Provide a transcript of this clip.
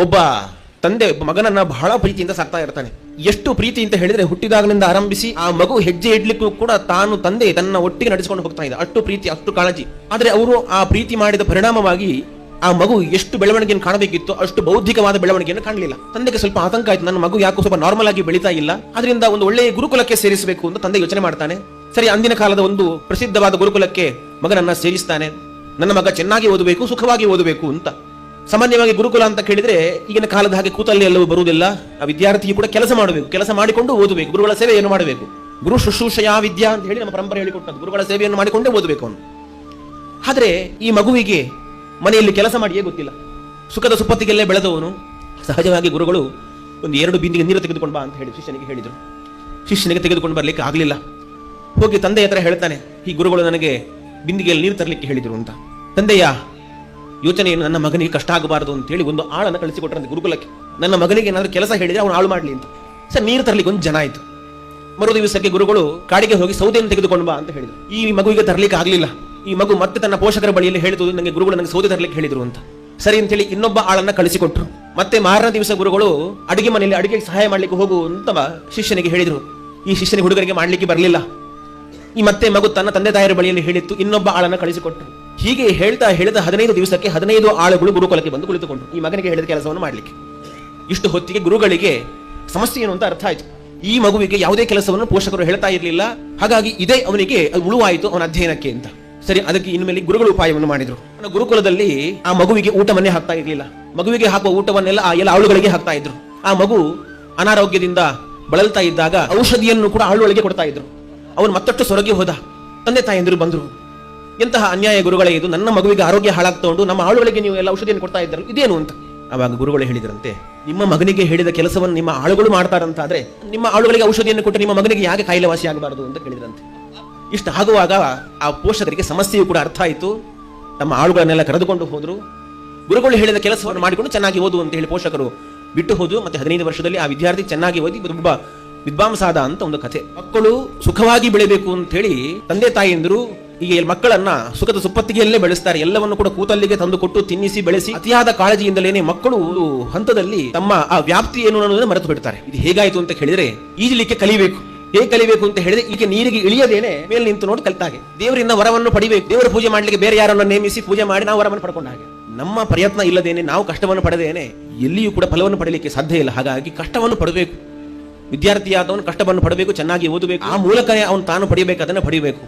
ಒಬ್ಬ ತಂದೆ ಮಗನನ್ನ ಬಹಳ ಪ್ರೀತಿಯಿಂದ ಸಾಕ್ತಾ ಇರ್ತಾನೆ. ಎಷ್ಟು ಪ್ರೀತಿ ಅಂತ ಹೇಳಿದ್ರೆ ಹುಟ್ಟಿದಾಗಲಿಂದ ಆರಂಭಿಸಿ ಆ ಮಗು ಹೆಜ್ಜೆ ಇಡ್ಲಿಕ್ಕೂ ಕೂಡ ತಾನು ತಂದೆ ತನ್ನ ಒಟ್ಟಿಗೆ ನಡೆಸಿಕೊಂಡು ಹೋಗ್ತಾ ಇದ್ದ. ಅಷ್ಟು ಪ್ರೀತಿ, ಅಷ್ಟು ಕಾಳಜಿ. ಆದ್ರೆ ಅವರು ಆ ಪ್ರೀತಿ ಮಾಡಿದ ಪರಿಣಾಮವಾಗಿ ಆ ಮಗು ಎಷ್ಟು ಬೆಳವಣಿಗೆಯನ್ನು ಕಾಣಬೇಕಿತ್ತು ಅಷ್ಟು ಬೌದ್ಧಿಕವಾದ ಬೆಳವಣಿಗೆಯನ್ನು ಕಾಣಲಿಲ್ಲ. ತಂದೆಗೆ ಸ್ವಲ್ಪ ಆತಂಕ ಆಯ್ತು, ನನ್ನ ಮಗು ಯಾಕೋ ಸ್ವಲ್ಪ ನಾರ್ಮಲ್ ಆಗಿ ಬೆಳೀತಾ ಇಲ್ಲ, ಅದರಿಂದ ಒಂದು ಒಳ್ಳೆಯ ಗುರುಕುಲಕ್ಕೆ ಸೇರಿಸಬೇಕು ಅಂತ ತಂದೆ ಯೋಚನೆ ಮಾಡ್ತಾನೆ. ಸರಿ, ಅಂದಿನ ಕಾಲದ ಒಂದು ಪ್ರಸಿದ್ಧವಾದ ಗುರುಕುಲಕ್ಕೆ ಮಗನನ್ನ ಸೇರಿಸ್ತಾನೆ. ನನ್ನ ಮಗ ಚೆನ್ನಾಗಿ ಓದಬೇಕು, ಸುಖವಾಗಿ ಓದಬೇಕು ಅಂತ. ಸಾಮಾನ್ಯವಾಗಿ ಗುರುಕುಲ ಅಂತ ಕೇಳಿದ್ರೆ ಈಗಿನ ಕಾಲದ ಹಾಗೆ ಕೂತಲ್ಲಿ ಎಲ್ಲವೂ ಬರುವುದಿಲ್ಲ. ಆ ವಿದ್ಯಾರ್ಥಿಯು ಕೂಡ ಕೆಲಸ ಮಾಡಬೇಕು, ಕೆಲಸ ಮಾಡಿಕೊಂಡು ಓದಬೇಕು, ಗುರುಗಳ ಸೇವೆಯನ್ನು ಮಾಡಬೇಕು. ಗುರು ಶುಶ್ರೂಷೆಯ ವಿದ್ಯಾ ಅಂತ ಹೇಳಿ ನಮ್ಮ ಪರಂಪರೆ ಹೇಳಿಕೊಟ್ಟದ್ದು, ಗುರುಗಳ ಸೇವೆಯನ್ನು ಮಾಡಿಕೊಂಡೇ ಓದಬೇಕು ಅವನು. ಆದ್ರೆ ಈ ಮಗುವಿಗೆ ಮನೆಯಲ್ಲಿ ಕೆಲಸ ಮಾಡಿಯೇ ಗೊತ್ತಿಲ್ಲ. ಸುಖದ ಸುಪ್ಪತ್ತಿಗೆಲ್ಲೇ ಬೆಳೆದವನು. ಸಹಜವಾಗಿ ಗುರುಗಳು ಒಂದು 2 ಬಿಂದಿಗೆ ನೀರು ತೆಗೆದುಕೊಂಡು ಬಾ ಅಂತ ಹೇಳಿ ಶಿಷ್ಯನಿಗೆ ಹೇಳಿದರು. ಶಿಷ್ಯನಿಗೆ ತೆಗೆದುಕೊಂಡು ಬರ್ಲಿಕ್ಕೆ ಆಗಲಿಲ್ಲ. ಹೋಗಿ ತಂದೆ ಹತ್ರ ಹೇಳ್ತಾನೆ, ಈ ಗುರುಗಳು ನನಗೆ ಬಿಂದಿಗೆಯಲ್ಲಿ ನೀರು ತರಲಿಕ್ಕೆ ಹೇಳಿದರು ಅಂತ. ತಂದೆಯ ಯೋಚನೆಯನ್ನು ನನ್ನ ಮಗನಿಗೆ ಕಷ್ಟ ಆಗಬಾರದು ಅಂತ ಹೇಳಿ ಒಂದು ಆಳನ್ನು ಕಳಿಸಿಕೊಟ್ರಂತೆ ಗುರುಕುಲಕ್ಕೆ. ನನ್ನ ಮಗನಿಗೆ ಏನಾದರೂ ಕೆಲಸ ಹೇಳಿದ್ರೆ ಅವನು ಆಳು ಮಾಡಲಿ ಅಂತ. ಸರ್, ನೀರು ತರಲಿಕ್ಕೆ ಒಂದು ಜನ ಆಯ್ತು. ಮರು ದಿವಸಕ್ಕೆ ಗುರುಗಳು ಕಾಡಿಗೆ ಹೋಗಿ ಸೌದೆಯನ್ನು ತೆಗೆದುಕೊಂಡು ಬಾ ಅಂತ ಹೇಳಿದರು. ಈ ಮಗುವಿಗೆ ತರಲಿಕ್ಕೆ ಆಗಲಿಲ್ಲ. ಈ ಮಗು ಮತ್ತೆ ತನ್ನ ಪೋಷಕರ ಬಳಿಯಲ್ಲಿ ಹೇಳಿತು, ನನಗೆ ಗುರುಗಳು ನನಗೆ ಸೌದೆ ತರಲಿಕ್ಕೆ ಹೇಳಿದ್ರು ಅಂತ. ಸರಿ ಅಂತೇಳಿ ಇನ್ನೊಬ್ಬ ಆಳನ್ನ ಕಳಿಸಿಕೊಟ್ರು. ಮತ್ತೆ ಮಾರನೇ ದಿವಸ ಗುರುಗಳು ಅಡಿಗೆ ಮನೆಯಲ್ಲಿ ಅಡಿಗೆಗೆ ಸಹಾಯ ಮಾಡ್ಲಿಕ್ಕೆ ಹೋಗು ಅಂತ ಶಿಷ್ಯನಿಗೆ ಹೇಳಿದ್ರು. ಈ ಶಿಷ್ಯನಿಗೆ ಹುಡುಗರಿಗೆ ಮಾಡ್ಲಿಕ್ಕೆ ಬರಲಿಲ್ಲ. ಈ ಮತ್ತೆ ಮಗು ತನ್ನ ತಂದೆ ತಾಯಿಯರ ಬಳಿಯಲ್ಲಿ ಹೇಳಿತ್ತು, ಇನ್ನೊಬ್ಬ ಆಳನ್ನ ಕಳಿಸಿಕೊಟ್ರು. ಹೀಗೆ ಹೇಳ್ತಾ ಹೇಳಿದ 15 ದಿವಸಕ್ಕೆ 15 ಆಳುಗಳು ಗುರುಕುಲಕ್ಕೆ ಬಂದು ಕುಳಿತುಕೊಂಡ್ರು ಈ ಮಗನಿಗೆ ಹೇಳಿದ ಕೆಲಸವನ್ನು ಮಾಡ್ಲಿಕ್ಕೆ. ಇಷ್ಟು ಹೊತ್ತಿಗೆ ಗುರುಗಳಿಗೆ ಸಮಸ್ಯೆ ಏನು ಅಂತ ಅರ್ಥ ಆಯ್ತು. ಈ ಮಗುವಿಗೆ ಯಾವುದೇ ಕೆಲಸವನ್ನು ಪೋಷಕರು ಹೇಳ್ತಾ ಇರಲಿಲ್ಲ, ಹಾಗಾಗಿ ಇದೇ ಅವನಿಗೆ ಉಳುವಾಯಿತು ಅವನ ಅಧ್ಯಯನಕ್ಕೆ ಅಂತ. ಸರಿ, ಅದಕ್ಕೆ ಇನ್ಮೇಲೆ ಗುರುಗಳು ಉಪಾಯವನ್ನು ಮಾಡಿದ್ರು. ಗುರುಕುಲದಲ್ಲಿ ಆ ಮಗುವಿಗೆ ಊಟವನ್ನೇ ಹಾಕ್ತಾ ಇರಲಿಲ್ಲ. ಮಗುವಿಗೆ ಹಾಕುವ ಊಟವನ್ನೆಲ್ಲ ಆ ಎಲ್ಲ ಆಳುಗಳಿಗೆ ಹಾಕ್ತಾ ಇದ್ರು. ಆ ಮಗು ಅನಾರೋಗ್ಯದಿಂದ ಬಳಲ್ತಾ ಇದ್ದಾಗ ಔಷಧಿಯನ್ನು ಕೂಡ ಆಳುಗಳಿಗೆ ಕೊಡ್ತಾ ಇದ್ರು. ಅವನು ಮತ್ತಷ್ಟು ಸೊರಗಿ ಹೋದ. ತಂದೆ ತಾಯಂದಿರು ಬಂದ್ರು, ಎಂತಹ ಅನ್ಯಾಯ ಗುರುಗಳೇ ಇದು, ನನ್ನ ಮಗುವಿಗೆ ಆರೋಗ್ಯ ಹಾಳಾಗ್ತಾ ಉಂಟು, ನಮ್ಮ ಆಳುಗಳಿಗೆ ನೀವು ಎಲ್ಲ ಔಷಧಿಯನ್ನು ಕೊಡ್ತಾ ಇದ್ದರು, ಇದೇನು ಅಂತ. ಆವಾಗ ಗುರುಗಳು ಹೇಳಿದ್ರಂತೆ, ನಿಮ್ಮ ಮಗನಿಗೆ ಹೇಳಿದ ಕೆಲಸವನ್ನು ನಿಮ್ಮ ಆಳುಗಳು ಮಾಡ್ತಾರಂತಾದ್ರೆ ನಿಮ್ಮ ಆಳುಗಳಿಗೆ ಔಷಧಿಯನ್ನು ಕೊಟ್ಟು ನಿಮ್ಮ ಮಗನಿಗೆ ಯಾಕೆ ಕಾಯಿಲೆ ವಾಸಿ ಆಗಬಾರದು ಅಂತ ಕೇಳಿದ್ರಂತೆ. ಇಷ್ಟು ಆಗುವಾಗ ಆ ಪೋಷಕರಿಗೆ ಸಮಸ್ಯೆಯು ಕೂಡ ಅರ್ಥ ಆಯಿತು. ತಮ್ಮ ಆಳುಗಳನ್ನೆಲ್ಲ ಕರೆದುಕೊಂಡು ಹೋದ್ರು. ಗುರುಗಳು ಹೇಳಿದ ಕೆಲಸವನ್ನು ಮಾಡಿಕೊಂಡು ಚೆನ್ನಾಗಿ ಓದು ಅಂತ ಹೇಳಿ ಪೋಷಕರು ಬಿಟ್ಟು ಹೋದ್ರು. ಮತ್ತೆ 15 ವರ್ಷದಲ್ಲಿ ಆ ವಿದ್ಯಾರ್ಥಿ ಚೆನ್ನಾಗಿ ಓದಿ ಒಬ್ಬ ವಿದ್ವಾಂಸಾದ ಅಂತ ಒಂದು ಕಥೆ. ಮಕ್ಕಳು ಸುಖವಾಗಿ ಬೆಳೆಯಬೇಕು ಅಂತ ಹೇಳಿ ತಂದೆ ತಾಯಿಯಂದರು ಈಗ ಮಕ್ಕಳನ್ನ ಸುಖದ ಸುಪ್ಪತ್ತಿಗೆಯಲ್ಲೇ ಬೆಳೆಸ್ತಾರೆ. ಎಲ್ಲವನ್ನು ಕೂಡ ಕೂತಲ್ಲಿಗೆ ತಂದು ಕೊಟ್ಟು ತಿನ್ನಿಸಿ ಬೆಳೆಸಿ ಅತಿಯಾದ ಕಾಳಜಿಯಿಂದಲೇನೆ ಮಕ್ಕಳು ಹಂತದಲ್ಲಿ ತಮ್ಮ ಆ ವ್ಯಾಪ್ತಿ ಏನು ಅನ್ನೋದನ್ನ ಮರೆತು ಬಿಡ್ತಾರೆ. ಇದು ಹೇಗಾಯ್ತು ಅಂತ ಹೇಳಿದ್ರೆ, ಈಜಲಿಕ್ಕೆ ಕಲಿಬೇಕು. ಹೇಗೆ ಕಲಿಬೇಕು ಅಂತ ಹೇಳಿದ್ರೆ, ಈಗ ನೀರಿಗೆ ಇಳಿಯದೇನೆ ಮೇಲೆ ನಿಂತು ನೋಡಿ ಕಲಿತಾಗೆ. ದೇವರಿಂದ ವರವನ್ನು ಪಡಿಬೇಕು. ದೇವರ ಪೂಜೆ ಮಾಡ್ಲಿಕ್ಕೆ ಬೇರೆ ಯಾರನ್ನು ನೇಮಿಸಿ ಪೂಜೆ ಮಾಡಿ ನಾವು ವರವನ್ನು ಪಡ್ಕೊಂಡ ಹಾಗೆ. ನಮ್ಮ ಪ್ರಯತ್ನ ಇಲ್ಲದೇನೆ, ನಾವು ಕಷ್ಟವನ್ನು ಪಡೆದೇನೆ ಎಲ್ಲಿಯೂ ಕೂಡ ಫಲವನ್ನು ಪಡಲಿಕ್ಕೆ ಸಾಧ್ಯ ಇಲ್ಲ. ಹಾಗಾಗಿ ಕಷ್ಟವನ್ನು ಪಡಬೇಕು. ವಿದ್ಯಾರ್ಥಿಯಾದವನು ಕಷ್ಟವನ್ನು ಪಡಬೇಕು, ಚೆನ್ನಾಗಿ ಓದಬೇಕು. ಆ ಮೂಲಕ ಅವನು ತಾನು ಪಡೆಯಬೇಕು, ಅದನ್ನು ಪಡೆಯಬೇಕು.